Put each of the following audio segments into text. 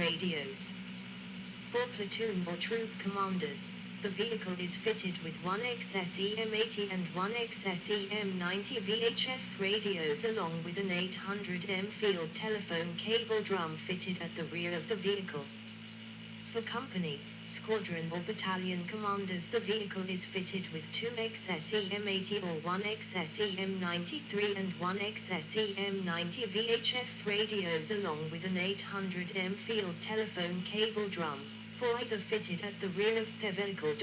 radios. For platoon or troop commanders, the vehicle is fitted with one XSEM-80 and one XSEM-90 VHF radios along with an 800M field telephone cable drum fitted at the rear of the vehicle. For company, squadron or battalion commanders, the vehicle is fitted with two XSEM-80 or one XSEM-93 and one XSEM-90 VHF radios along with an 800M field telephone cable drum, for either fitted at the rear of the vehicle.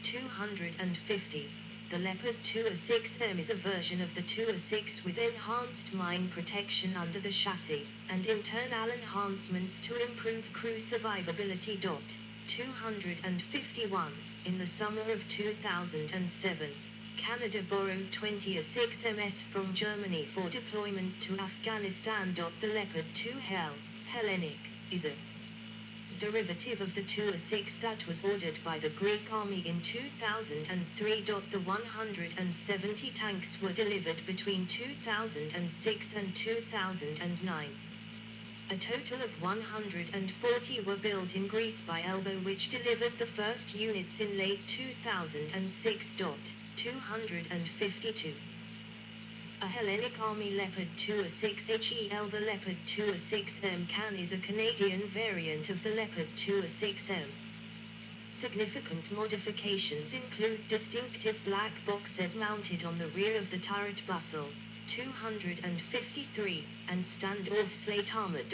250. The Leopard 206M is a version of the 206 with enhanced mine protection under the chassis, and internal enhancements to improve crew survivability. 251. In the summer of 2007, Canada borrowed 26 MS from Germany for deployment to Afghanistan. The Leopard 2 Hellenic is a derivative of the 206 that was ordered by the Greek army in 2003. The 170 tanks were delivered between 2006 and 2009. A total of 140 were built in Greece by Elbow, which delivered the first units in late 2006. 252. A Hellenic Army Leopard 206HEL. The Leopard 206M can is a Canadian variant of the Leopard 206M. Significant modifications include distinctive black boxes mounted on the rear of the turret bustle. 253, and standoff slate armor.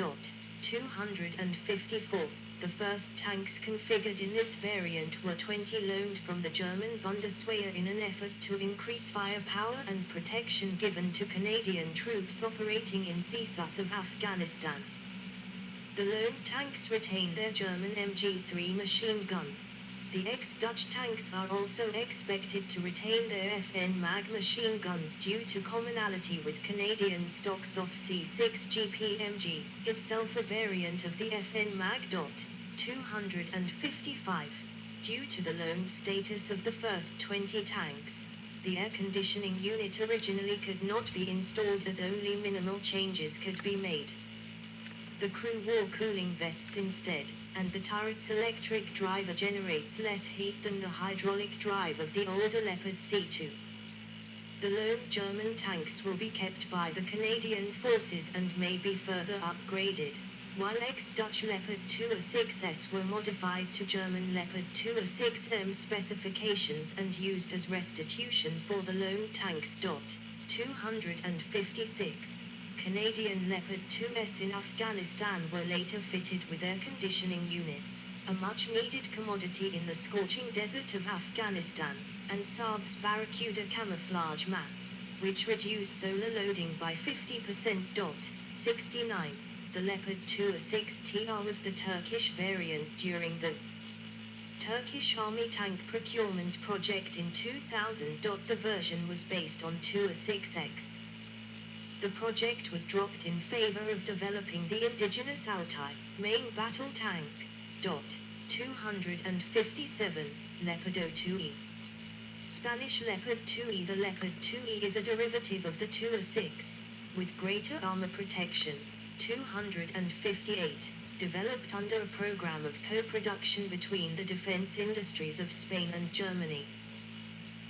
254. The first tanks configured in this variant were 20 loaned from the German Bundeswehr in an effort to increase firepower and protection given to Canadian troops operating in the south of Afghanistan. The loaned tanks retain their German MG3 machine guns. The ex-Dutch tanks are also expected to retain their FN MAG machine guns due to commonality with Canadian stocks of C6 GPMG, itself a variant of the FN MAG. 255. Due to the loaned status of the first 20 tanks, the air conditioning unit originally could not be installed as only minimal changes could be made. The crew wore cooling vests instead, and the turret's electric driver generates less heat than the hydraulic drive of the older Leopard C2. The loaned German tanks will be kept by the Canadian forces and may be further upgraded, while ex-Dutch Leopard 206s were modified to German Leopard 206M specifications and used as restitution for the loaned tanks. 256. Canadian Leopard 2s in Afghanistan were later fitted with air conditioning units, a much-needed commodity in the scorching desert of Afghanistan, and Saab's Barracuda camouflage mats, which reduce solar loading by 50%. 69. The Leopard 206TR was the Turkish variant during the Turkish Army tank procurement project in 2000. The version was based on 206X. The project was dropped in favor of developing the indigenous Altai main battle tank. 257. Leopard 2E. Spanish Leopard 2E. The Leopard 2E is a derivative of the 206, with greater armor protection. 258. Developed under a program of co-production between the defense industries of Spain and Germany.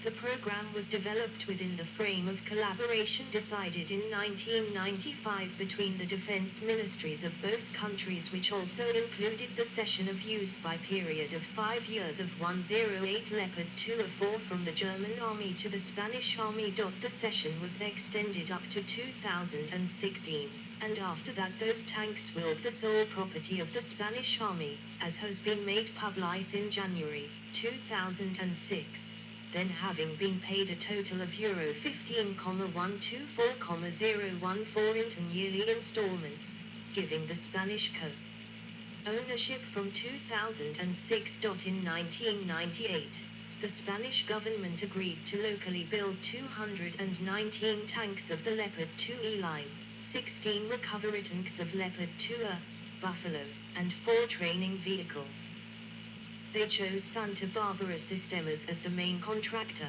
The program was developed within the frame of collaboration decided in 1995 between the defense ministries of both countries, which also included the cession of use by period of 5 years of 108 Leopard 2A4 from the German Army to the Spanish Army. The cession was extended up to 2016, and after that those tanks will be the sole property of the Spanish Army, as has been made public in January 2006. Then having been paid a total of Euro 15,124,014 in yearly installments, giving the Spanish ownership from 2006. In 1998, the Spanish government agreed to locally build 219 tanks of the Leopard 2E line, 16 recovery tanks of Leopard 2A, Buffalo, and 4 training vehicles. They chose Santa Barbara Sistemas as the main contractor.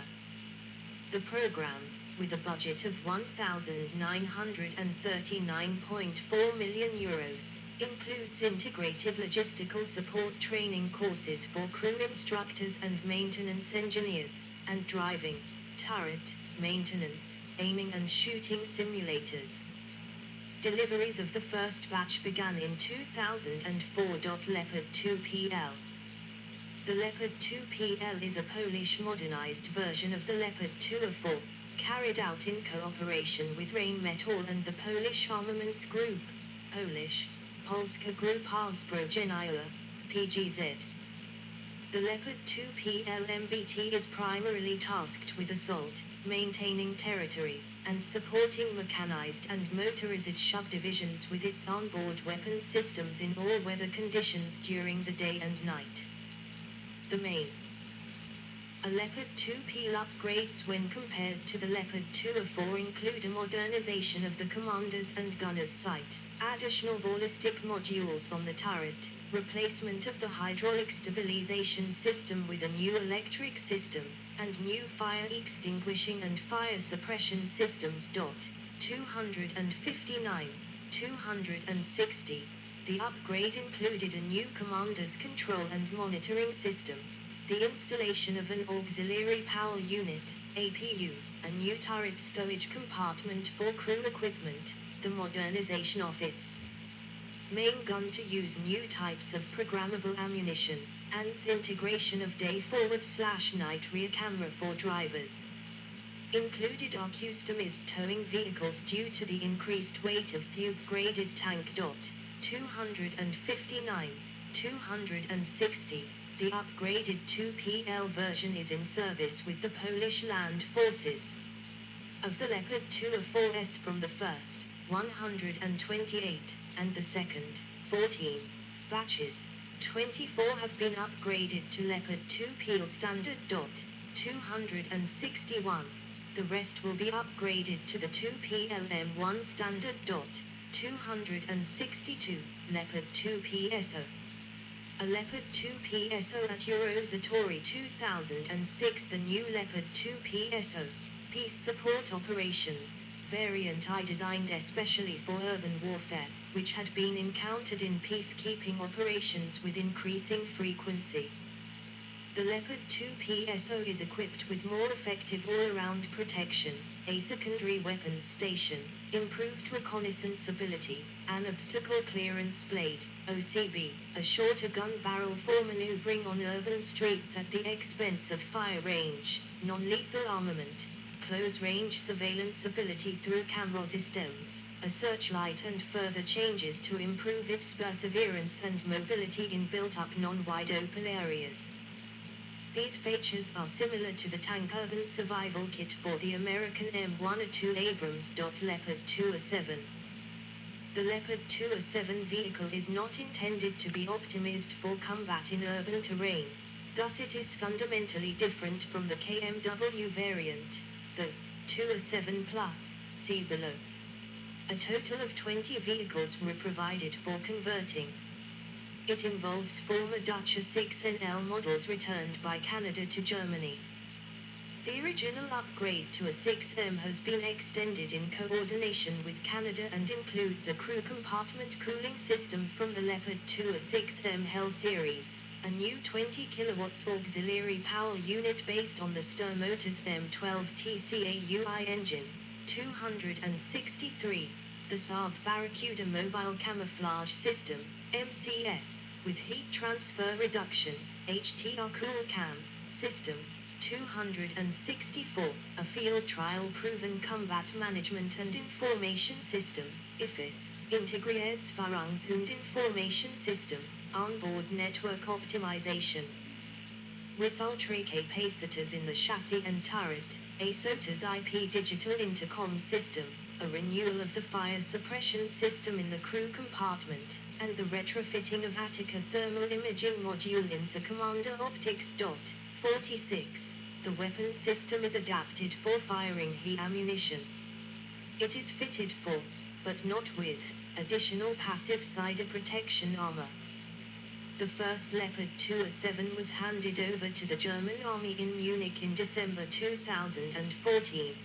The program, with a budget of €1,939.4 million, includes integrated logistical support training courses for crew instructors and maintenance engineers, and driving, turret, maintenance, aiming and shooting simulators. Deliveries of the first batch began in 2004. Leopard 2PL. The Leopard 2PL is a Polish modernized version of the Leopard 2A4, carried out in cooperation with Rheinmetall and the Polish Armaments Group, Polish, Polska Grupa Zbrojeniowa, PGZ. The Leopard 2PL MBT is primarily tasked with assault, maintaining territory, and supporting mechanized and motorized subdivisions with its onboard weapon systems in all weather conditions during the day and night. The main Leopard 2PL upgrades when compared to the Leopard 2A4 include a modernization of the commander's and gunner's sight, additional ballistic modules on the turret, replacement of the hydraulic stabilization system with a new electric system, and new fire extinguishing and fire suppression systems. 259, 260. The upgrade included a new commander's control and monitoring system, the installation of an auxiliary power unit, APU, a new turret stowage compartment for crew equipment, the modernization of its main gun to use new types of programmable ammunition, and the integration of day forward/night rear camera for drivers. Included are customized towing vehicles due to the increased weight of the upgraded tank. 259, 260. The upgraded 2PL version is in service with the Polish Land Forces. Of the Leopard 2A4S from the first, 128, and the second, 14, batches, 24 have been upgraded to Leopard 2PL standard. 261. The rest will be upgraded to the 2PL-M1 standard. 262. Leopard 2PSO. A Leopard 2PSO at Eurosatory 2006. The new Leopard 2PSO, Peace Support Operations, variant I designed especially for urban warfare, which had been encountered in peacekeeping operations with increasing frequency. The Leopard 2PSO is equipped with more effective all-around protection, a secondary weapons station, improved reconnaissance ability, an obstacle clearance blade, OCB, a shorter gun barrel for maneuvering on urban streets at the expense of fire range, non-lethal armament, close-range surveillance ability through camera systems, a searchlight and further changes to improve its perseverance and mobility in built-up non-wide open areas. These features are similar to the tank urban survival kit for the American M1A2 Abrams. Leopard 2A7. The Leopard 2A7 vehicle is not intended to be optimized for combat in urban terrain, thus it is fundamentally different from the KMW variant, the 2A7 Plus, see below. A total of 20 vehicles were provided for converting. It involves former Dutch A6NL models returned by Canada to Germany. The original upgrade to A6M has been extended in coordination with Canada and includes a crew compartment cooling system from the Leopard 2 A6M Hell series, a new 20 kW auxiliary power unit based on the Stir Motors M12 TCAUI engine, 263, the Saab Barracuda Mobile Camouflage System, MCS, with heat transfer reduction, HTR Cool Cam, system, 264, a field trial proven combat management and information system, IFIS, Integriertes und Information System, onboard network optimization. With ultra-capacitors in the chassis and turret, a SOTAS IP digital intercom system, a renewal of the fire suppression system in the crew compartment, and the retrofitting of Attica thermal imaging module in the commander optics. 46. The weapon system is adapted for firing heavy ammunition. It is fitted for, but not with, additional passive cider protection armor. The first Leopard 2A7 was handed over to the German Army in Munich in December 2014.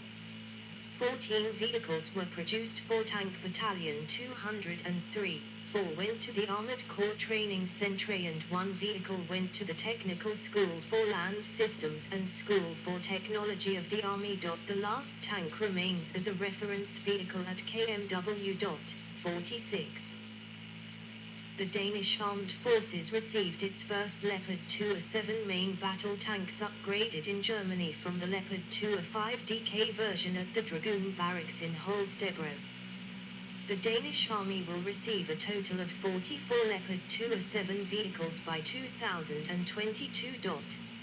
14 vehicles were produced for Tank Battalion 203. 4 went to the Armored Corps Training Centre and 1 vehicle went to the Technical School for Land Systems and School for Technology of the Army. The last tank remains as a reference vehicle at KMW. 46. The Danish Armed Forces received its first Leopard 2A7 main battle tanks upgraded in Germany from the Leopard 2A5 DK version at the Dragoon Barracks in Holstebro. The Danish Army will receive a total of 44 Leopard 2A7 vehicles by 2022.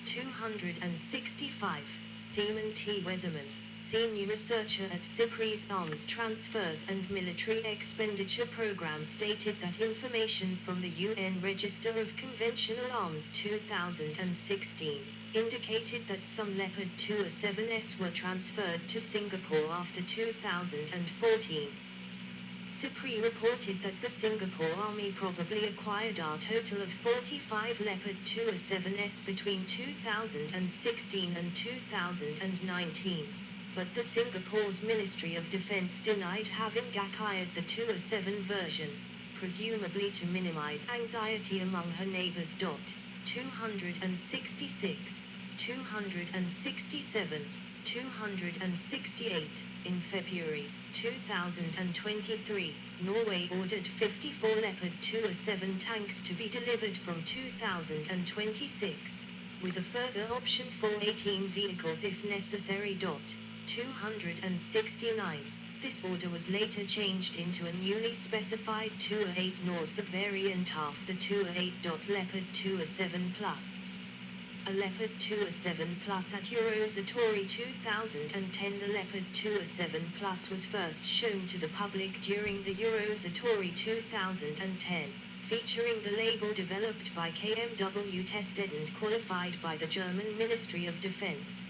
265. Seaman T. Weserman, Senior Researcher at CIPRI's Arms Transfers and Military Expenditure Program, stated that information from the UN Register of Conventional Arms 2016 indicated that some Leopard 2A7s were transferred to Singapore after 2014. CIPRI reported that the Singapore Army probably acquired a total of 45 Leopard 2A7s between 2016 and 2019. But the Singapore's Ministry of Defence denied having acquired the 2A7 version, presumably to minimize anxiety among her neighbors. 266, 267, 268. In February 2023, Norway ordered 54 Leopard 2A7 tanks to be delivered from 2026, with a further option for 18 vehicles if necessary. 269. This order was later changed into a newly specified 2A8 Norse variant of the 2A8. Leopard 2A7 Plus. A Leopard 2A7 Plus at Eurosatory 2010. The Leopard 2A7 Plus was first shown to the public during the Eurosatory 2010, featuring the label developed by KMW, tested and qualified by the German Ministry of Defense.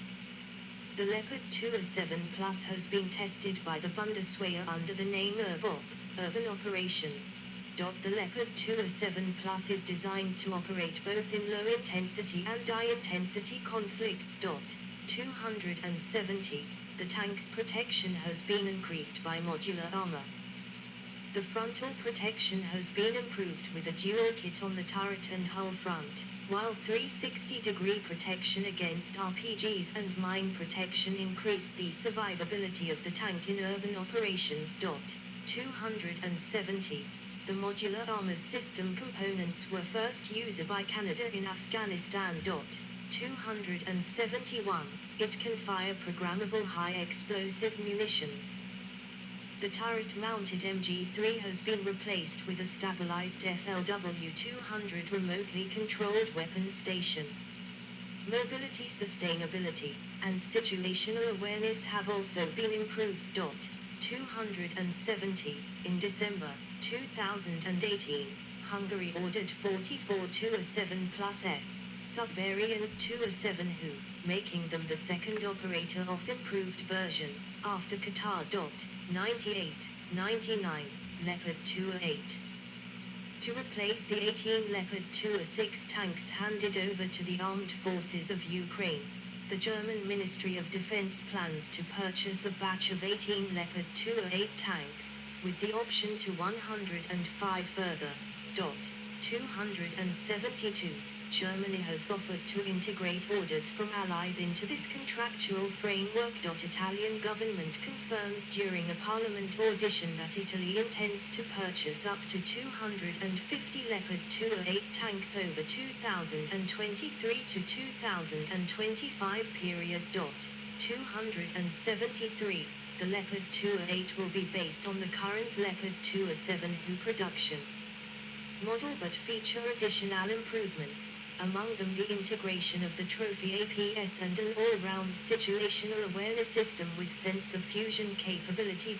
The Leopard 2A7 Plus has been tested by the Bundeswehr under the name URBOP, Urban Operations. The Leopard 2A7 Plus is designed to operate both in low-intensity and high-intensity conflicts. 270. The tank's protection has been increased by modular armor. The frontal protection has been improved with a dual kit on the turret and hull front, while 360-degree protection against RPGs and mine protection increased the survivability of the tank in urban operations. 270. The modular armor system components were first used by Canada in Afghanistan. 271. It can fire programmable high-explosive munitions. The turret-mounted MG3 has been replaced with a stabilized FLW-200 remotely controlled weapons station. Mobility, sustainability, and situational awareness have also been improved. 270. In December 2018, Hungary ordered 44 2A7 Plus S, subvariant 2A7 WHO, making them the second operator of improved version, after Qatar. 98, 99, Leopard 2A8. To replace the 18 Leopard 2A6 tanks handed over to the armed forces of Ukraine, the German Ministry of Defense plans to purchase a batch of 18 Leopard 2A8 tanks, with the option to 105 further. 272. Germany has offered to integrate orders from allies into this contractual framework. Italian government confirmed during a parliament audition that Italy intends to purchase up to 250 Leopard 2A8 tanks over 2023 to 2025 period. 273. The Leopard 2A8 will be based on the current Leopard 2A7 WHO production model but feature additional improvements, among them the integration of the trophy APS and an all-round situational awareness system with sensor fusion capability.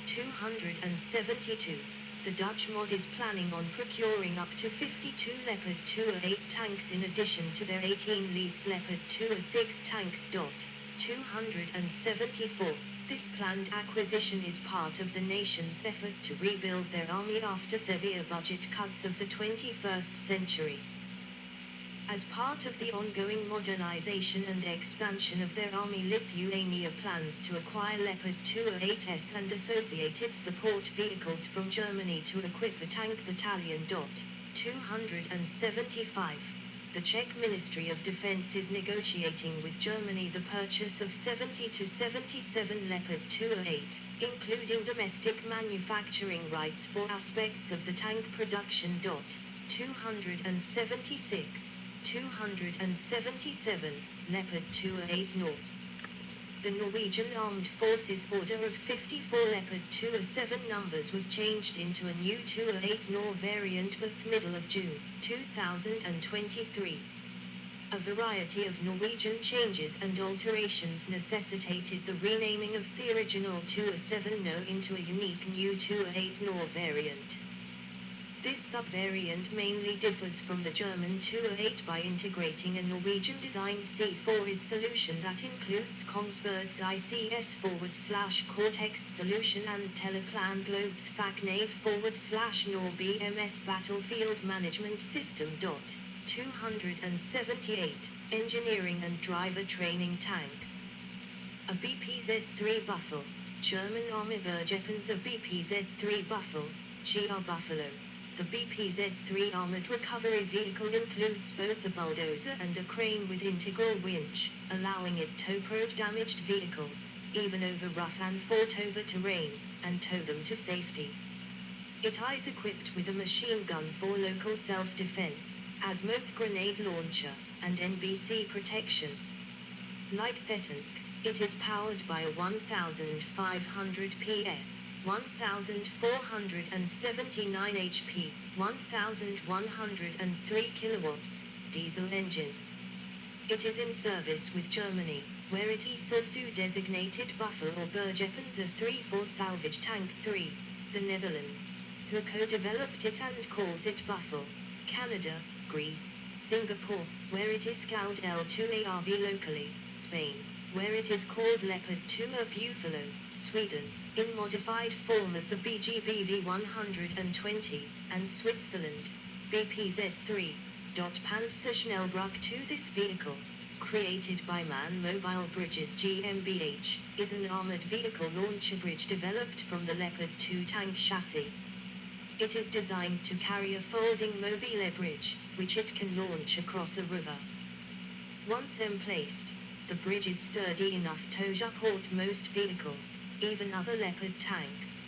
272. The Dutch mod is planning on procuring up to 52 Leopard 2A8 tanks in addition to their 18 leased Leopard 2A6 tanks. 274. This planned acquisition is part of the nation's effort to rebuild their army after severe budget cuts of the 21st century. As part of the ongoing modernization and expansion of their army, Lithuania plans to acquire Leopard 208s and associated support vehicles from Germany to equip a tank battalion. 275. The Czech Ministry of Defense is negotiating with Germany the purchase of 70 to 77 Leopard 208, including domestic manufacturing rights for aspects of the tank production. 276. 277, Leopard 208 Nor. The Norwegian Armed Forces order of 54 Leopard 207 numbers was changed into a new 208 Nor variant with middle of June 2023. A variety of Norwegian changes and alterations necessitated the renaming of the original 207 No into a unique new 208 Nor variant. This subvariant mainly differs from the German 208 by integrating a Norwegian-designed C4IS solution that includes Kongsberg's ICS/Cortex solution and Teleplan Globe's FACNAV/Nor BMS battlefield management system. 278, Engineering and Driver Training Tanks. A BPZ-3 Buffalo, German Army Bergepanzer BPZ-3 Buffalo, GR Buffalo. The BPZ-3 armored recovery vehicle includes both a bulldozer and a crane with integral winch, allowing it to tow damaged vehicles, even over rough and fought-over terrain, and tow them to safety. It is equipped with a machine gun for local self-defense, a smoke grenade launcher, and NBC protection. Like the tank, it is powered by a 1,500 PS, 1,479 HP, 1,103 kilowatts, diesel engine. It is in service with Germany, where it is also designated Buffalo or Bergepanzer 3 for Salvage Tank 3, the Netherlands, who co-developed it and calls it Buffalo, Canada, Greece, Singapore, where it is called L2ARV locally, Spain, where it is called Leopard 2 Buffalo, Sweden, in modified form as the BGVV 120, and Switzerland, BPZ-3. Panzerschnellbrücke 2. This vehicle, created by Man Mobile Bridges GmbH, is an armored vehicle launcher bridge developed from the Leopard 2 tank chassis. It is designed to carry a folding mobile bridge, which it can launch across a river. Once emplaced, the bridge is sturdy enough to support most vehicles, even other Leopard tanks.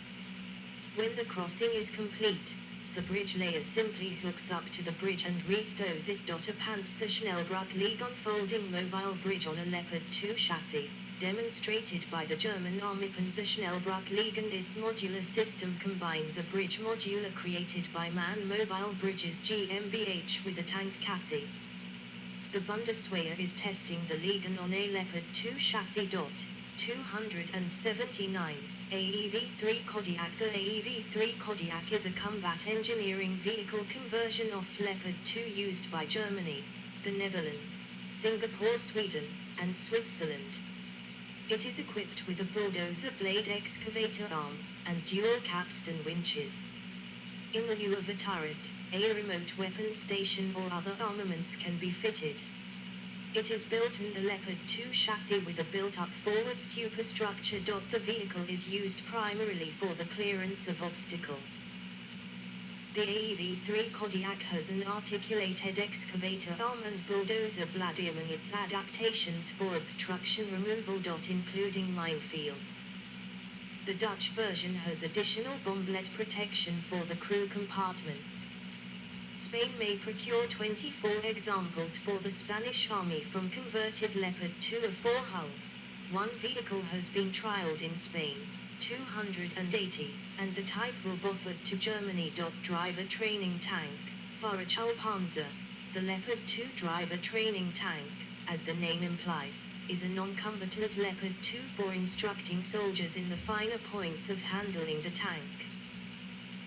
When the crossing is complete, the bridge layer simply hooks up to the bridge and restores it. A Panzerschnellbrücke Liegen folding mobile bridge on a Leopard 2 chassis, demonstrated by the German Army Panzerschnellbrücke Liegen. This modular system combines a bridge module created by Man Mobile Bridges GmbH with a tank chassis. The Bundeswehr is testing the Liegen on a Leopard 2 chassis. 279, AEV-3 Kodiak. The AEV-3 Kodiak is a combat engineering vehicle conversion of Leopard 2 used by Germany, the Netherlands, Singapore, Sweden, and Switzerland. It is equipped with a bulldozer blade excavator arm, and dual capstan winches. In lieu of a turret, a remote weapon station or other armaments can be fitted. It is built in the Leopard 2 chassis with a built-up forward superstructure. The vehicle is used primarily for the clearance of obstacles. The AEV-3 Kodiak has an articulated excavator arm and bulldozer blade among its adaptations for obstruction removal. Including minefields. The Dutch version has additional bomblet protection for the crew compartments. Spain may procure 24 examples for the Spanish Army from converted Leopard 204 hulls. One vehicle has been trialed in Spain, 280, and the type will be offered to Germany. Driver training tank, Fahrerschulpanzer. The Leopard 2 driver training tank, as the name implies, is a non-combatant Leopard 2 for instructing soldiers in the finer points of handling the tank.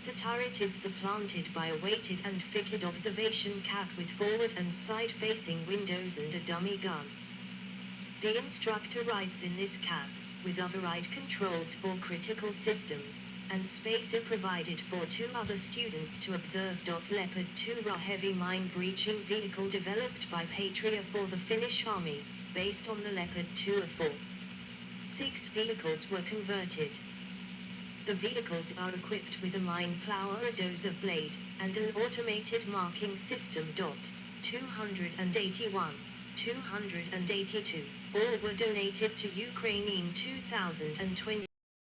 The turret is supplanted by a weighted and fixed observation cap with forward and side-facing windows and a dummy gun. The instructor rides in this cap, with override controls for critical systems, and spacer provided for 2 other students to observe. Leopard 2 Ra heavy mine-breaching vehicle developed by Patria for the Finnish Army, based on the Leopard 2 A4. 6 vehicles were converted. The vehicles are equipped with a mine plower, a dozer blade, and an automated marking system. 281, 282, all were donated to Ukraine in 2020.